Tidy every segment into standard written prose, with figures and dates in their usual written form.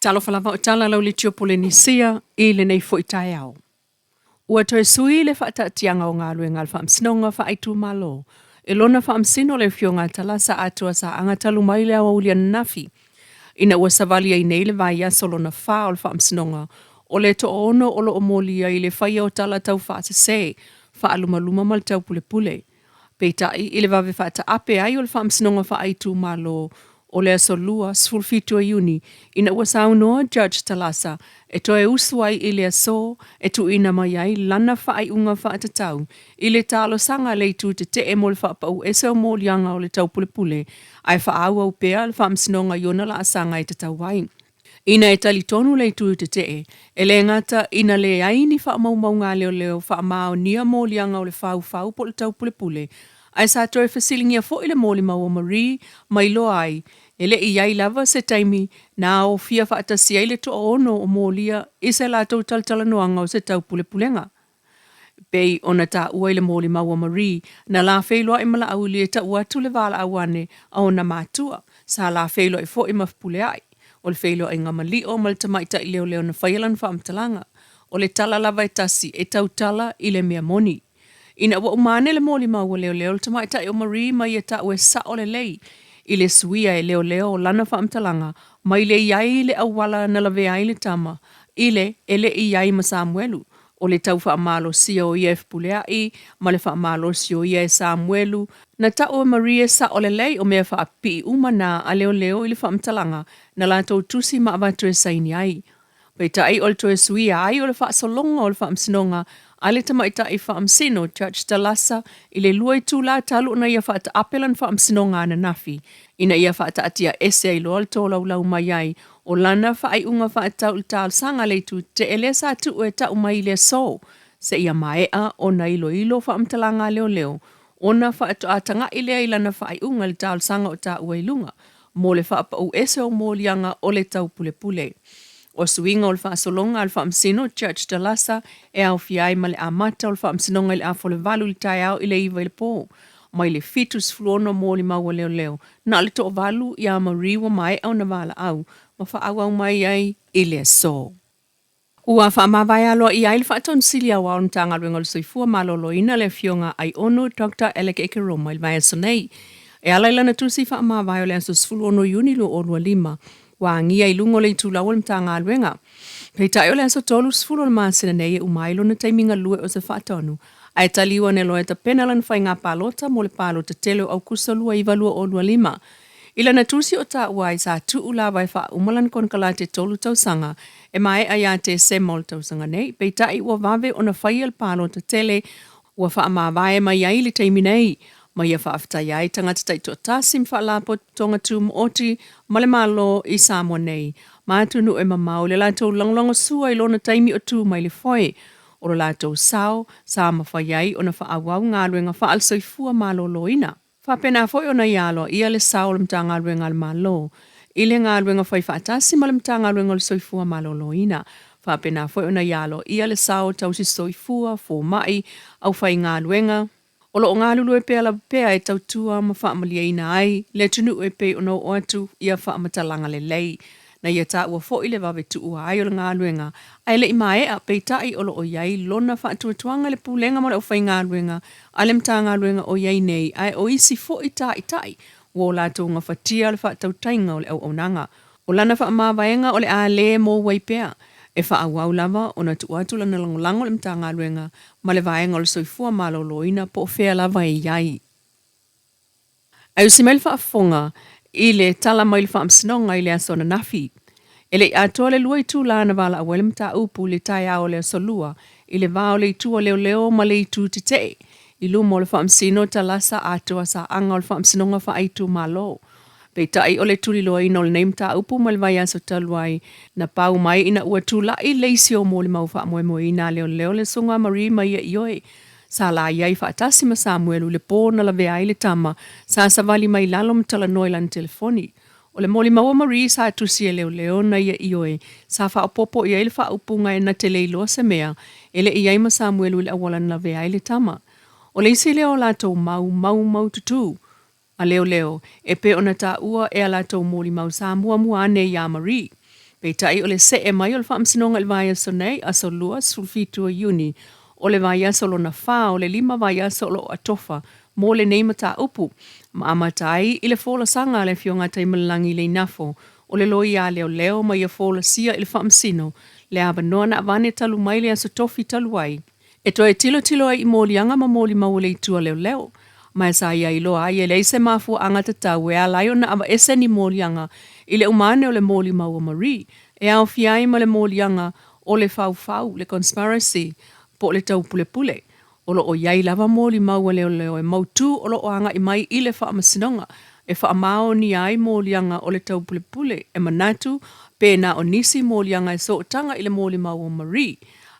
Talo falava o tala lau le tio polenisia I le nei fo I tae au. Ua toe sui le whaatatianga o ngā luenga le whaamsinonga whaaitu malo. E lona whaamsino le fio ngā talasa atua sa angatalu mai le awa ulia nafi. Ina ua savali ai nei le vai aso lona wha o le whaamsinonga. O le to ono o lo o molia I le whaia o tala tau whaate se. Whaalumaluma mal tau pule pule. Peitai I le vave whaata ape ai o le whaamsinonga whaaitu malo. O le aso lua sfulfitu a uni, ina ua saunoa Judge Talasa, e toe usuai I le aso, e tu ina mai ai lana whaai unga whaatatau, I le talo sanga leitu te e mo le whaapau ese o molianga o le tau pule pule, ai whaau au pea le whaamsinonga iona la asanga I tatau wai. Ina e tali tonu leitu te e le ngata ina le aini whaamaumau ngā leo whaamao nia molianga o le whau po le tau pule pule, ai sa toe fasilingia fo I le moli mau o Marie, mai loa ai, ele I ai lava se taimi na o fia whaatasi ai le to ono o molia I se la tau talanoanga o se tau pule pulenga. Pei ona ta ua I le moli mau o Marie, na la whailoa I mala au li e ta ua tu le vala awane a ona mātua, sa la whailoa I fo I mafpule ai. O le whailoa I ngamali o mal tamaita I leo na whailan whaamtalanga. O le tala lava e tasi e tau tala I le mea moni. Ina ua umane le moli mau o leo le tamaita I o Marie mai e ta ua sa o le lei. I le suia e leo o lana whaamtalanga, mai le iai le awala na lawe ai le tama, I le ele iai ma Samuelu, o le tau whaamalo sia o ia pulea I, ma le whaamalo sia o ia e Samuelu, na ta o Maria sa o le lei o mea whaapi umana a leo I le whaamtalanga, na la tau tusi ma avatu e saini ai. Peita ai o le toe suia ai o le whaasolonga o le whaamsinonga, a le tamaita I whaamsino, Judge Talasa, I le luai tūla talu na ia whaata apelan whaamsinonga ana nafi. Ina ia whaata atia ese ai loa le tōlau lau mai ai, o lana whaai unga whaatau le tāl sanga leitu te ele sa tu e tau mai le so, se ia maea o na ilo whaamtalanga leo, ona whaatu atanga ile ai lana whaai unga le tāl sanga o tā ua ilunga, mo le whaapau ese o mōlianga o le tau pule pule. O suinga o le whaasolonga al whaamsino, Judge Talasa, e au fiai ma le amata o le whaamsinonga le afo le valu le tai au I le iwa I le pō. Mai le fitus fluono mōli maua leo. Na le to valu I a mariwa mai au na vala au, ma whaau au mai ai I le so. Ua whaamawai aloa I ai le whaaton sili au au mtanga luenga le soifua malolo ina le fionga ai ono Dr. Alec Ekeroma il mai asonei. E ala ilana tusi whaamawai o le aso sfuluono yunilu o lua lima. Wa ngia I lungo le tūlau o le mtanga aluenga. Pei tai o le aso tolu sfulu o le maasina nei e umailo na taiminga lue o se whaatonu. Ai taliwa ne loe ta penalan whai ngā pālota mo le pālota telo au kusa lua I valua o lua lima. Ila na tusi o tā uai sa tu ula vai wha umalan kon kalate tolu tau sanga e mai ai te se mol tau sanga nei. Pei tai ua vave o na whai al pālota tele ua wha ma vai mai ai le taimi nei. Mai wha aftai ai tangata tai to tasim wha lapo tonga tu mooti male malo I Samoan nei. Mātunu e mamau le lato langlonga sua I lona taimi o tu mai le foe. O lo lato sao, sa mawhaiai o na whaawau ngā luenga wha al soifua malo loina. Whapena foi o na ialo, ia le sao le mta ngā luenga al malo. Ile ngā luenga whai whaatasi ma le mta ngā luenga le soifua malo loina. Whapena foi o na ialo, ia le sao tausi soifua, fō mai, au whai ngā luenga. O lo ngā lulu e pēla pēa e tautua ma whaamalia ina ai, le tunu e pē o no o atu, ia whaamatalanga le lei. Na ia tā ua fo I le wawe tu ua ai o le ngā luenga. Ai le imae a peitai o lo o iai lona whaatuatuanga le pūlenga mo le o whai ngā luenga. A le mta ngā luenga o iai nei. Ai o isi fo I tai. Wo la tō ngā whatia le whaatautainga o le au nanga. O lana whaamawaenga o le a le mō waipea. E whaawau lava o na tuatu lana langolango le mta ngā luenga. Ma le vaenga o le soifua malo loina po whea lava e iai. Ai usi mai le whaafonga. I le tala mai le whaamsinonga I le aso na nafi. E le atoa le luai tū lana wala a wele mta upu le tai ao le aso lua. I le vao le itua leo ma le itu te te. I lumo le whaamsino talasa atoa sa anga o le whaamsinonga whaaitu malo. Pei tai o le tuli loa ina o le neimta upu ma le vai aso taluai. Na pau mai ina ua tū la I leisi o mo le mau whaamoe ina leo le sunga Marie mai e ioe. Sa la iai whaatasi ma Samuelu le pō na la vea le tama, sa savali mai lalom tala noilan telefoni. O le moli maua Marie sa atusi e leo na ia ioe, sa whaapopo ia le whaupunga e na te leiloa se mea, ele iai ma Samuelu le awalan la vea le tama. O le isi leo lato mau tutu. A leo, e pe ona ta ua e a lato moli mau sa mua ane ia Marie. Peitai o le se e mai o le whaamsinonga le vai aso nei, aso lua sulfitu a uni, o le vai aso lo na wha, o le 5 vai aso lo atofa, mo le nei mata upu, ma amatai i le fola sanga le fionga taimalangi le nafo, o le loi a leo ma ia fola sia i le whaamsino, le aba noa na avane talu mai le aso tofi talu ai. E toi tilo ai i molianga ma moli mau le itua leo. Mai sa ia ilo ai e leise mafu anga te tau e alai o na ava ese ni molianga i le umane o le moli mau o Marie. E au fiai ma le molianga o le fau, le conspiracy, po le tau pule. O lo o iai lava moli mau o leo e mautu o lo o anga i mai i le wha masinonga. E wha amao ni ai molianga o le tau pule e manatu pe na o nisi molianga e so tanga i le moli mau o Marie.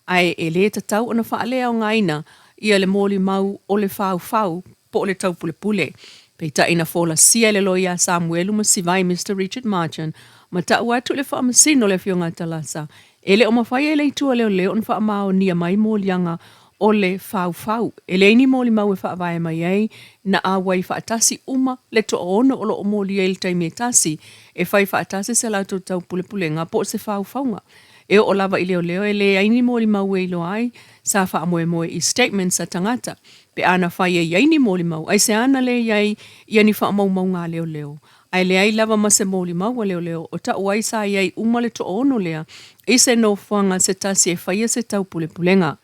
Ai e le tatau o na wha alea o ngaina i le moli mau o le fau po le tau pule. Peita ina fola sia le loia Samuelu ma sivai Mr. Richard Marchand, ma ta watu le wha masino le fionga talasa. Ele o mawhai e leitua leo on wha amao ni a mai molianga o le fau. Ele ni moli mau e wha avai mai ei, na a wai wha atasi uma le to ono o lo o moli e le taimi e tasi, e whai wha atasi se la tau pule nga po se fau nga. E o lava i leo e le aini moli mau e ilo ai, sa wha amoe i statements sa tangata. Pe ana whai e iai ni moli mau, ai se ana le iai ia ni wha mau ngā leo. Ai le ai lava ma se moli mau a leo, o ta uai sa iai umale to ono lea, i se no whanga se tasi e whaia se tau pulenga.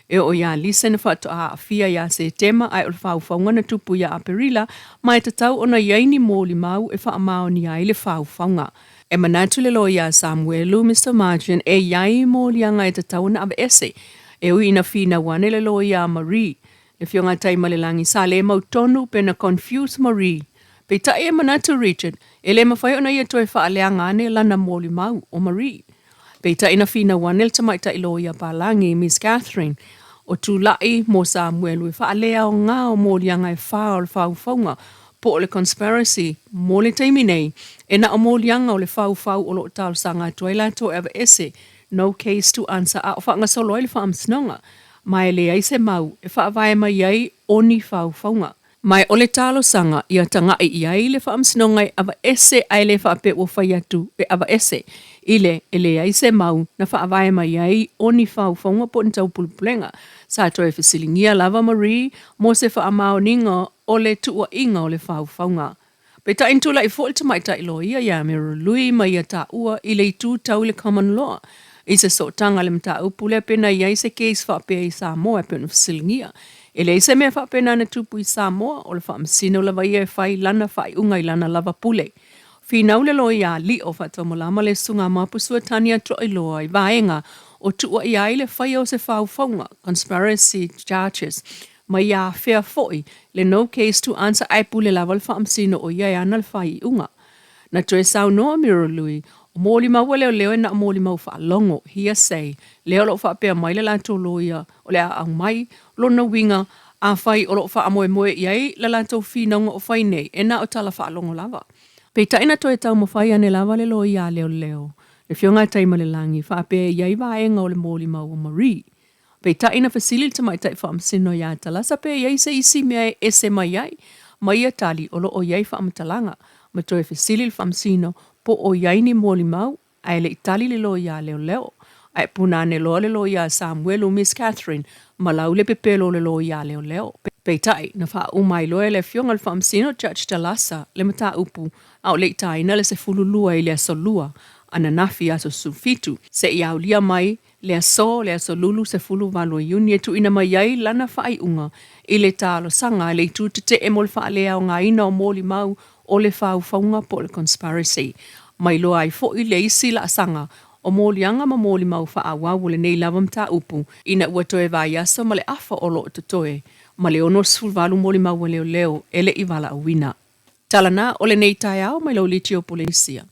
E o ia lise na wha to a fia ia se tema ai o whau whaunga na tupu ia aperila, mai te tau ona iai ni moli mau e wha amao ni ai le whau whaunga. E manatu le loia Samuelu, Mr. Marchand, e iai moli anga e te tau na ave ese, e ui ina fina wane le loia Marie. Le fionga tai malelangi sa le mau tonu pe na confuse Marie. Pe ta e manatu Richard, e le mawhai ona ia toi wha alea ngane lana moli mau o Marie. Pe ta ina fina wane le tamai ta iloia palangi Miss Catherine, o tu lai mo Samuelu e wha alea o ngā o moli anga e wha o le whau whaunga, po le conspiracy, mo le taimi nei, e na o moli anga o le whau o lo tau sanga tuaila to eva ese, no case to answer a o wha ngasolo i le wha amsinonga. Mai le ai se mau, e wha avai mai ai oni whaunga. Mai o le talo sanga, ia tanga i ai le wha amsinonga i ava ese ai le wha ape o whai atu e ava ese. Ile, e le ai se mau, na wha avai mai ai oni whaunga po ni tau pulpulenga. Sa toi fisilingia lava Marie, mo se wha amao ninga o le tua inga o le whaunga. Pe ta intula i fōi ta mai ta ilo ia mero lui mai a ta ua i le tu tau le common law. I se so tanga le mta upule pena iai se case whapea i Samoa pena fisilingia. E le se mea whapena na tupu i Samoa o le whaamsino lava ia e whai lana whai unga i lana lava pule. Whinau le loa ia li o whatamolama le sunga mapusua tania tro i loa i vaenga o tua i ai le whai o se whaunga, conspiracy charges, mai ia whea foi le no case to answer ai pule lava le whaamsino o iai ana le whai unga. Na toe sau noa miro lui, o mōli mau leo e na mōli mau whaalongo, hia sei, leo lo whaapea mai le lanto loia, o le a mai, lo na winga, a whai o lo whaamoe iai, le lanto whinaunga o whai nei, e na o tala whaalongo lava. Pei taina toi tau mo whai ane lava le loia leo. Le whionga taima le langi, whaapea iai vaenga o le mōli mau o Marie. Pei taina fasili te mai tai whaamsino ia talasa pe iai se isi mea e se mai iai, mai a tali o lo o iai whaamatalanga, ma toi fasili le whaamsino, po o iai ni mōli mau, ai le itali le loia leo. Ai puna ne loa le loia Samuelu Miss Catherine, ma lau le pepelo le loia leo. Pei tai, na wha umai loa le fionga le whaamsino Judge Talasa, le mata upu, au le taina le se fululua i le asolua, ana nafi aso sufitu, se iau lia mai, le aso lulu se fulu valo iuni e tu ina mai ai lana whaai unga, i le talo sanga le tu te emol wha lea o ngā ina o mōli mau, o le whaunga po le conspiracy. Mai loa ai fo i le isi la sanga o mōli anga ma mōli mau whaawau le nei lavam ta upu ina ua toe vai asa ma le afa o lo to toe. Ma le ono sulvalu mōli mau leo ele i vala awina. Talana o le nei tai au mai lo litio polisia.